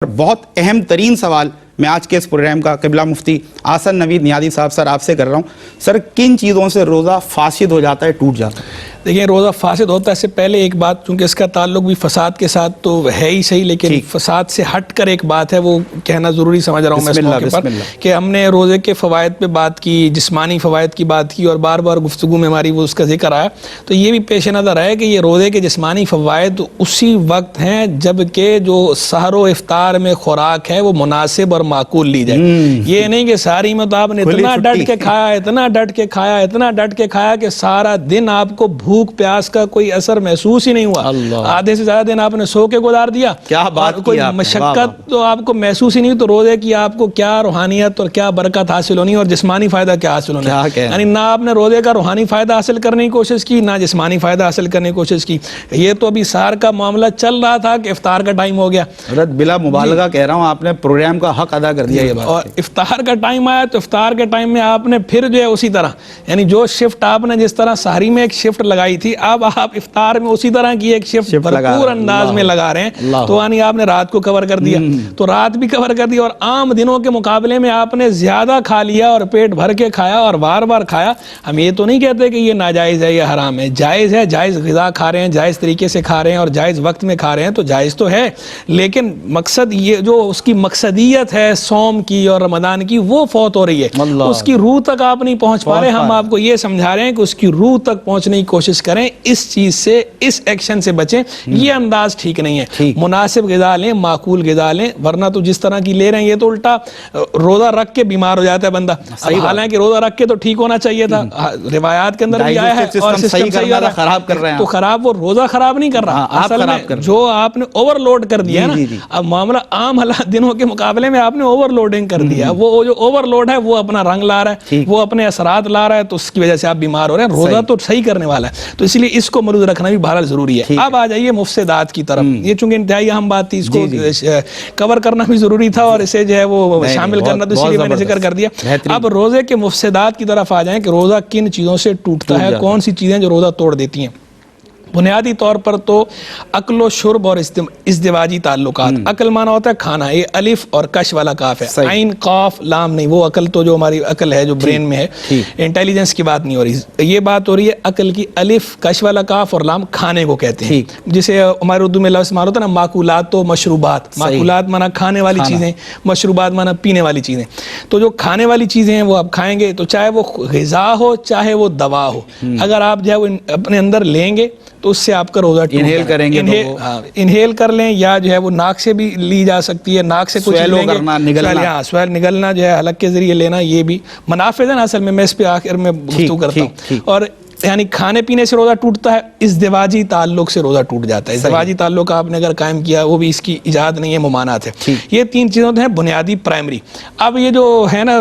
بہت اہم ترین سوال میں آج کے اس پروگرام کا قبلہ مفتی آسن نوید نیادی صاحب سر آپ سے کر رہا ہوں. سر کن چیزوں سے روزہ فاسد ہو جاتا ہے, ٹوٹ جاتا ہے؟ دیکھیں, روزہ فاسد ہوتا ہے اس سے پہلے ایک بات, چونکہ اس کا تعلق بھی فساد کے ساتھ تو ہے ہی صحیح, لیکن فساد سے ہٹ کر ایک بات ہے وہ کہنا ضروری سمجھ رہا ہوں میں اس موقع پر, کہ ہم نے روزے کے فوائد پہ بات کی, جسمانی فوائد کی بات کی, اور بار بار گفتگو میں ہماری وہ اس کا ذکر آیا. تو یہ بھی پیش نظر ہے کہ یہ روزے کے جسمانی فوائد اسی وقت ہیں جب کہ جو سحر و افطار میں خوراک ہے وہ مناسب اور معقول لی جائے. یہ نہیں کہ ساری میں تو آپ نے اتنا ڈٹ کے کھایا, اتنا ڈٹ کے کھایا, اتنا ڈٹ کے کھایا کہ سارا دن آپ کو بھوک پیاس کا کوئی اثر محسوس ہی نہیں ہوا, آدھے سے زیادہ دن آپ نے سو کے گزار دیا, کیا بات کوئی مشقت تو آپ کو محسوس ہی نہیں. تو روزے کی آپ کو کیا روحانیت اور کیا برکت حاصل ہونی اور جسمانی فائدہ کیا حاصل ہونا, یعنی نہ آپ نے روزے کا روحانی فائدہ حاصل کرنے کی کوشش کی, نہ جسمانی فائدہ حاصل کرنے کی کوشش کی. یہ تو ابھی سار کا معاملہ چل رہا تھا کہ افطار کا ٹائم ہو گیا. بلا مبالغہ کہہ رہا ہوں, آپ نے پروگرام کا حق ادا کر دیا یہ بات. اور افطار کا ٹائم آیا تو افطار کے ٹائم میں آپ نے پھر جو ہے اسی طرح, یعنی جو شفٹ آپ نے جس طرح سحری میں ایک شفٹ لگائی تھی, اب آپ افطار میں اسی طرح کی ایک شفٹ بھرپور انداز میں لگا رہے ہیں. تو یعنی آپ نے رات کو کور کر دیا, تو رات بھی کور کر دیا, اور عام دنوں کے مقابلے میں آپ نے زیادہ کھا لیا اور پیٹ بھر کے کھایا اور بار بار کھایا. ہم یہ تو نہیں کہتے کہ یہ ناجائز ہے یا حرام ہے, جائز ہے, جائز غذا کھا رہے ہیں, جائز طریقے سے کھا رہے ہیں اور جائز وقت میں کھا رہے ہیں, تو جائز تو ہے. لیکن مقصد یہ جو اس کی مقصدیت ہے صوم کی اور رمضان کی, وہ فوت ہو رہی ہے. اس کی روح تک آپ نہیں پہنچ پا رہے. ہم آپ کو یہ سمجھا رہے ہیں کہ اس کی روح تک پہنچنے کی کوشش کریں, اس چیز سے, اس ایکشن سے بچیں. یہ انداز ٹھیک نہیں ہے. مناسب غذا لیں, معقول غذا لیں, ورنہ تو جس طرح کی لے رہے ہیں یہ تو الٹا روزہ رکھ کے بیمار ہو جاتا ہے بندہ. حالانکہ روزہ رکھ کے تو ٹھیک ہونا چاہیے تھا, روایات کے اندر بھی آیا ہے, اور سسٹم صحیح ہے, خراب کر رہے ہیں. تو خراب وہ روزہ خراب نہیں کر رہا, اصل میں جو آپ نے اوور لوڈ کر دیا نا, اب معاملہ عام دنوں کے مقابلے میں آپ نے اوور لوڈنگ کر دیا. وہ جو اوور لوڈ ہے وہ اپنا رنگ لا رہا ہے, وہ اپنے اثرات لا رہا ہے, تو اس کی وجہ سے آپ بیمار ہو رہے ہیں. روزہ تو صحیح کرنے والا ہے, تو اس لیے اس کو ملحوظ رکھنا بھی بہرحال ضروری ہے. اب آ جائیے مفسدات کی طرف. یہ چونکہ انتہائی اہم بات تھی, اس کو کور کرنا بھی ضروری تھا اور اسے جو ہے وہ شامل کرنا, تو اس لیے میں نے ذکر کر دیا. اب روزے کے مفسدات کی طرف آ جائیں کہ روزہ کن چیزوں سے ٹوٹتا ہے, کون سی چیزیں جو روزہ توڑ دیتی ہیں. بنیادی طور پر تو عقل و شرب اور ازدواجی تعلقات. عقل مانا ہوتا ہے کھانا, یہ الف اور کش والا کاف ہے, عین قاف لام نہیں. وہ عقل تو جو ہماری عقل ہے جو برین میں ہے, انٹیلیجنس کی بات نہیں ہو رہی, یہ بات ہو رہی ہے عقل کی. الف کش والا کاف اور لام کھانے کو کہتے ہیں, جسے ہمارے اردو میں لفظ مانا ہوتا ہے نا ماکولات و مشروبات. ماکولات مانا کھانے والی چیزیں, مشروبات مانا پینے والی چیزیں. تو جو کھانے والی چیزیں ہیں وہ آپ کھائیں گے, تو چاہے وہ غذا ہو چاہے وہ دوا ہو, اگر آپ جو ہے وہ اپنے اندر لیں گے تو اس سے آپ کا روزہ انہیل کریں گے, انہیل کر لیں, یا جو ہے وہ ناک سے بھی لی جا سکتی ہے, ناک سے کچھ لیں گے, سویل نگلنا جو ہے حلق کے ذریعے لینا, یہ بھی منافذ ہے نا اصل میں اس پہ آخر میں گفتگو کرتا ہوں. اور یعنی کھانے پینے سے روزہ ٹوٹتا ہے, ازدواجی تعلق سے روزہ ٹوٹ جاتا ہے. ازدواجی تعلق آپ نے اگر قائم کیا, وہ بھی اس کی ایجاد نہیں ہے, ممانعت ہے. یہ تین چیزوں ہیں بنیادی پرائمری. اب یہ جو ہے نا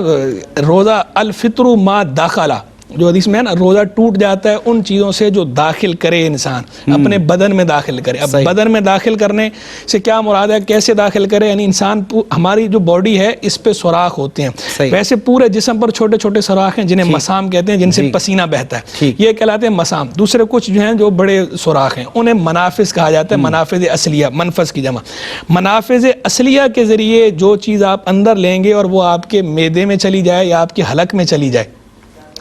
روزہ الفطر ما داخلہ, جو حدیث میں ہے نا, روزہ ٹوٹ جاتا ہے ان چیزوں سے جو داخل کرے انسان, اپنے بدن میں داخل کرے. اب بدن میں داخل کرنے سے کیا مراد ہے, کیسے داخل کرے, یعنی انسان, ہماری جو باڈی ہے اس پہ سوراخ ہوتے ہیں. ویسے پورے جسم پر چھوٹے چھوٹے سوراخ ہیں جنہیں مسام کہتے ہیں, جن سے پسینہ بہتا ہے, یہ کہلاتے ہیں مسام. دوسرے کچھ جو ہیں جو بڑے سوراخ ہیں انہیں منافذ کہا جاتا ہے. منافذ اصلیہ, منفذ کی جمع. منافذ اصلیہ کے ذریعے جو چیز آپ اندر لیں گے اور وہ آپ کے معدے میں چلی جائے یا آپ کے حلق میں چلی جائے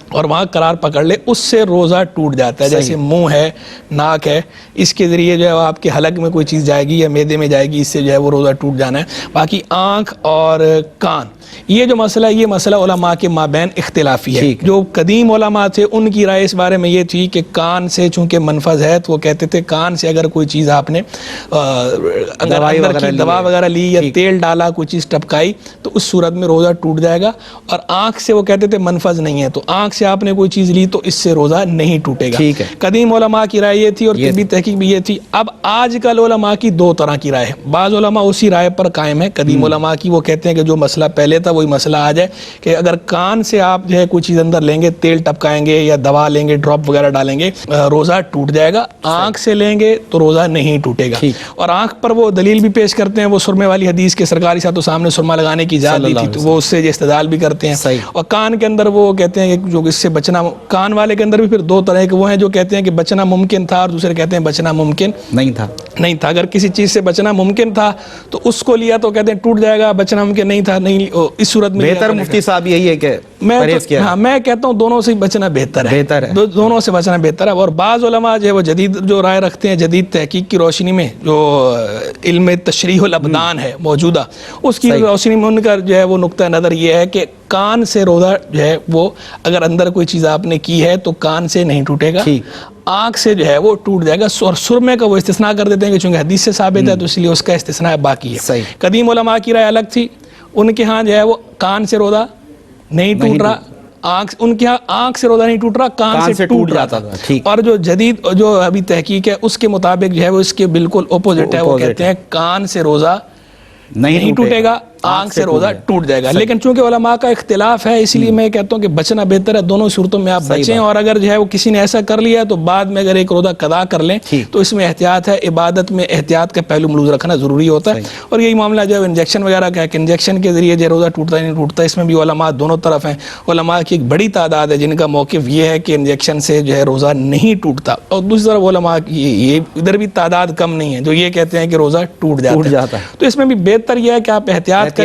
اور وہاں قرار پکڑ لے, اس سے روزہ ٹوٹ جاتا ہے. جیسے منہ ہے, ناک ہے, اس کے ذریعے جو ہے آپ کے حلق میں کوئی چیز جائے گی یا معدے میں جائے گی, اس سے جو ہے وہ روزہ ٹوٹ جانا ہے. باقی آنکھ اور کان, یہ جو مسئلہ, یہ مسئلہ علماء کے مابین اختلافی ہے. جو قدیم علماء تھے ان کی رائے اس بارے میں یہ تھی کہ کان سے چونکہ منفذ ہے, تو وہ کہتے تھے کان سے اگر کوئی چیز آپ نے اگر اندر کی دوا وغیرہ لی یا تیل ڈالا, کوئی چیز ٹپکائی, تو اس صورت میں روزہ ٹوٹ جائے گا. اور آنکھ سے وہ کہتے تھے منفذ نہیں ہے, تو آنکھ سے آپ نے کوئی چیز لی تو اس سے روزہ نہیں ٹوٹے گا. قدیم علماء کی رائے یہ تھی, اور طبی تحقیق بھی یہ تھی. اب آج کل علماء کی دو طرح کی رائے ہے. بعض علماء اسی رائے پر قائم ہے قدیم علماء کی, وہ کہتے ہیں کہ جو مسئلہ پہلے تھا وہی مسئلہ آ جائے, کہ اگر کان سے آپ جو ہے کوئی چیز اندر لیں گے, تیل ٹپکائیں گے یا دوا لیں گے, ڈراپ وغیرہ ڈالیں گے, روزہ ٹوٹ جائے گا. آنکھ سے لیں گے تو روزہ نہیں ٹوٹے گا. اور آنکھ پر وہ دلیل بھی پیش کرتے ہیں, وہ سرمے والی حدیث کے سرکاری ساتھ سامنے سرما لگانے کی اجازت دی تھی, تو وہ اس سے استدلال بھی کرتے ہیں. اور کان کے اندر وہ کہتے ہیں کہ جو اس سے بچنا, کان والے کے اندر بھی پھر دو طرح کے وہ ہیں جو کہتے ہیں کہ بچنا ممکن تھا اور دوسرے کہتے ہیں بچنا ممکن نہیں تھا. اگر کسی چیز سے بچنا ممکن تھا تو اس کو لیا تو کہتے ہیں ٹوٹ جائے گا, بچنا ممکن نہیں تھا نہیں, اس صورت میں بہتر مفتی صاحب یہی ہے کہ میں کہتا ہوں دونوں سے بچنا بہتر ہے, دونوں سے بچنا بہتر ہے. اور بعض علماء جو ہے وہ جدید جو رائے رکھتے ہیں, جدید تحقیق کی روشنی میں جو علم تشریح الابدان ہے موجودہ, اس کی روشنی میں ان کا جو ہے وہ نقطہ نظر یہ ہے کہ کان سے روزہ جو ہے وہ اگر اندر کوئی چیز آپ نے کی ہے تو کان سے نہیں ٹوٹے گا, آنکھ سے جو ہے وہ ٹوٹ جائے گا. اور سرمے کا وہ استثناء کر دیتے ہیں کہ چونکہ حدیث سے ثابت ہے تو اس لیے اس کا استثناء باقی ہے. قدیم علماء کی رائے الگ تھی, ان کے ہاں جو ہے وہ کان سے روزہ نہیں ٹوٹ رہا, ان کے ہاں آنکھ سے روزہ نہیں ٹوٹ رہا, کان سے ٹوٹ جاتا تھا. اور جو جدید جو ابھی تحقیق ہے اس کے مطابق جو ہے وہ اس کے بالکل اپوزٹ ہے, وہ کہتے ہیں کان سے روزہ نہیں ٹوٹے گا, آنکھ سے روزہ ٹوٹ جائے گا. لیکن چونکہ علماء کا اختلاف ہے اس لیے میں کہتا ہوں کہ بچنا بہتر ہے, دونوں صورتوں میں آپ بچیں. اور اگر جو ہے وہ کسی نے ایسا کر لیا تو بعد میں اگر ایک روزہ قضا کر لیں تو اس میں احتیاط ہے, عبادت میں احتیاط کا پہلو ملحوظ رکھنا ضروری ہوتا ہے. اور یہی معاملہ جو ہے انجیکشن وغیرہ کا ہے کہ انجیکشن کے ذریعے جو روزہ ٹوٹتا ہے نہیں ٹوٹتا, اس میں بھی علماء دونوں طرف ہیں. علماء کی ایک بڑی تعداد ہے جن کا موقف یہ ہے کہ انجیکشن سے جو ہے روزہ نہیں ٹوٹتا, اور دوسری طرف علماء کی یہ ادھر بھی تعداد کم نہیں ہے جو یہ کہتے ہیں کہ روزہ ٹوٹ جاتا ہے. تو اس میں بھی بہتر یہ ہے کہ آپ احتیاط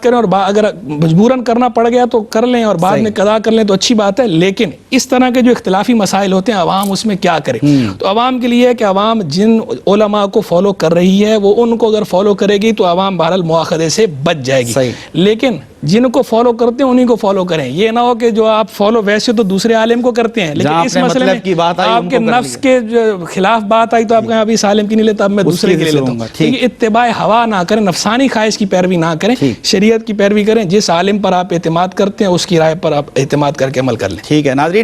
کریں, اور اگر مجبوراً کرنا پڑ گیا تو کر لیں اور بعد میں قضا کر لیں تو اچھی بات ہے. لیکن اس طرح کے جو اختلافی مسائل ہوتے ہیں عوام اس میں کیا کرے, تو عوام کے لیے کہ عوام جن علماء کو فالو کر رہی ہے وہ ان کو اگر فالو کرے گی تو عوام بہرحال مواخذے سے بچ جائے گی. لیکن جن کو فالو کرتے ہیں انہی کو فالو کریں, یہ نہ ہو کہ جو آپ فالو ویسے تو دوسرے عالم کو کرتے ہیں لیکن اس مسئلے میں آپ کے نفس کے خلاف بات آئی تو آپ کہیں ابھی اس عالم کی نہیں لیتا, اب میں دوسرے کے لیے لیتا ہوں. یہ اتباع ہوا نہ کریں, نفسانی خواہش کی پیروی نہ کریں, شریعت کی پیروی کریں. جس عالم پر آپ اعتماد کرتے ہیں اس کی رائے پر آپ اعتماد کر کے عمل کر لیں. ٹھیک ہے ناظرین.